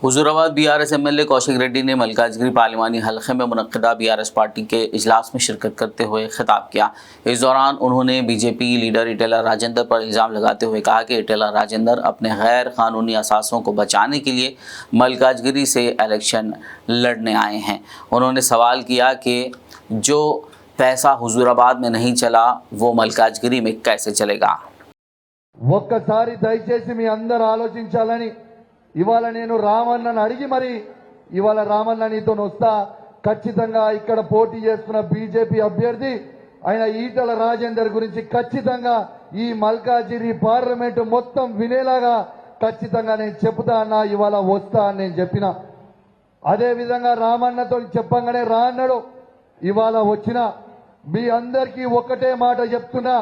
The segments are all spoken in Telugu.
हुजूराबाद बीआरएस एमएलए कौशिक रेड्डी ने मल्काजगिरी पार्लिमानी हलक़े में मुनक़्क़दा बीआरएस पार्टी के इजलास में शिरकत करते हुए खिताब किया। इस दौरान उन्होंने बीजेपी लीडर ईटेला राजेंद्र पर इल्ज़ाम लगाते हुए कहा कि ईटेला राजेंद्र अपने गैर कानूनी असासों को बचाने के लिए मल्काजगिरी से इलेक्शन लड़ने आए हैं। उन्होंने सवाल किया कि जो पैसा हुजूराबाद में नहीं चला वो मल्काजगिरी में कैसे चलेगा। ఒక్కసారి దయచేసి మీ అందరూ ఆలోచించాలని ఇవాళ నేను రామన్నని అడిగి మరి ఇవాళ రామన్న నీతో వస్తా ఖచ్చితంగా ఇక్కడ పోటీ చేస్తున్న బీజేపీ అభ్యర్థి ఆయన ఈటల రాజేందర్ గురించి ఖచ్చితంగా ఈ మల్కాజిగిరి పార్లమెంట్ మొత్తం వినేలాగా ఖచ్చితంగా నేను చెప్తా అన్నా ఇవాళ వస్తా అని నేను చెప్పిన అదే విధంగా రామన్నతో చెప్పంగానే రా అన్నాడు ఇవాళ వచ్చిన మీ అందరికీ ఒక్కటే మాట చెప్తున్నా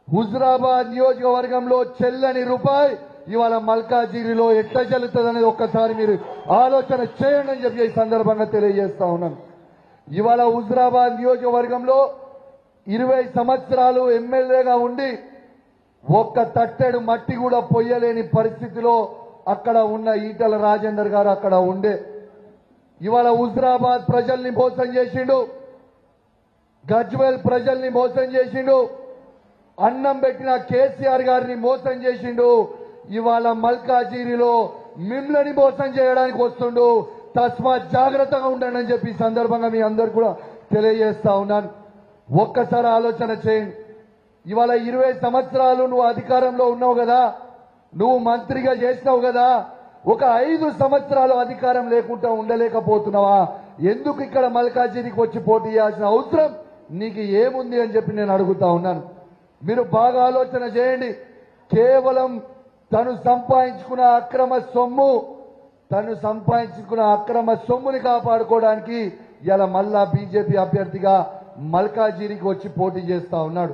హుజురాబాద్ నియోజకవర్గంలో చెల్లని రూపాయి ఇవాళ మల్కాజిగిరిలో ఎట్లా చెల్లుతుందనేది ఒక్కసారి మీరు ఆలోచన చేయండి అని చెప్పి ఈ సందర్భంగా తెలియజేస్తా ఉన్నాను। ఇవాళ హుజురాబాద్ నియోజకవర్గంలో 20 సంవత్సరాలు ఎమ్మెల్యేగా ఉండి ఒక్క తట్టెడు మట్టి కూడా పొయ్యలేని పరిస్థితిలో అక్కడ ఉన్న ఈటల రాజేందర్ గారు అక్కడ ఉండే ఇవాళ హుజురాబాద్ ప్రజల్ని మోసం చేసిండు, గజ్వేల్ ప్రజల్ని మోసం చేసిండు, అన్నం పెట్టిన కేసీఆర్ గారిని మోసం చేసిండు, ఇవాళ మల్కాజిగిరిలో మిమ్మల్ని మోసం చేయడానికి వస్తుండు। తస్మాత్ జాగ్రత్తగా ఉండండి అని చెప్పి సందర్భంగా మీ అందరు కూడా తెలియజేస్తా ఉన్నాను। ఒక్కసారి ఆలోచన చేయండి, ఇవాళ 20 సంవత్సరాలు నువ్వు అధికారంలో ఉన్నావు కదా, నువ్వు మంత్రిగా చేసినావు కదా, ఒక 5 సంవత్సరాలు అధికారం లేకుండా ఉండలేకపోతున్నావా? ఎందుకు ఇక్కడ మల్కాజిగిరికి వచ్చి పోటీ చేయాల్సిన అవసరం నీకు ఏముంది అని చెప్పి నేను అడుగుతా ఉన్నాను। మీరు బాగా ఆలోచన చేయండి। కేవలం తను సంపాదించుకున్న అక్రమ సొమ్ముని కాపాడుకోవడానికి ఇలా మళ్ళా బీజేపీ అభ్యర్థిగా మల్కాజిగిరికి వచ్చి పోటీ చేస్తా ఉన్నాడు।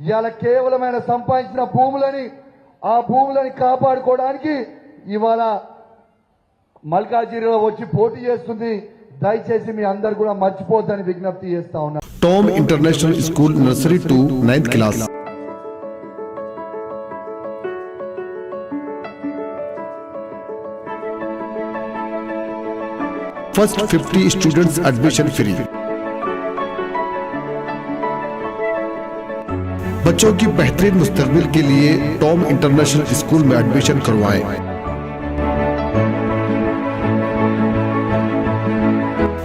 ఇలా కేవలమైన సంపాదించిన ఆ భూములని కాపాడుకోవడానికి ఇవాళ మల్కాజిగిరిలో వచ్చి పోటీ చేస్తుంది। దయచేసి మీ అందరు కూడా మర్చిపోద్దని విజ్ఞప్తి చేస్తా ఉన్నా। Tom international school nursery to 9th class. First 50 students admission free. बच्चों की बेहतरीन मुस्तकबिल के लिए टॉम इंटरनेशनल स्कूल में एडमिशन करवाएं।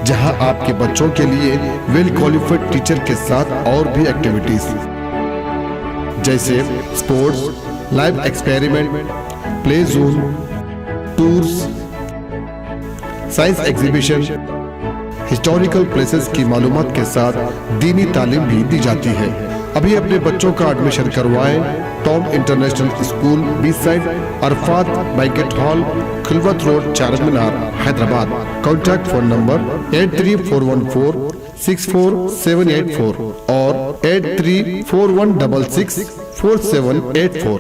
जहां आपके बच्चों के लिए वेल क्वालिफाइड टीचर के साथ और भी एक्टिविटीज जैसे sports, live experiment, play zone, tours, science exhibition, historical places की मालूमात के साथ दीनी तालीम भी दी जाती है। अभी अपने बच्चों का एडमिशन करवाएं। Tom international school beside Arafat banquet hall, Khilwat road, Charminar, Hyderabad. Contact phone number 8341464784 और 8341664784।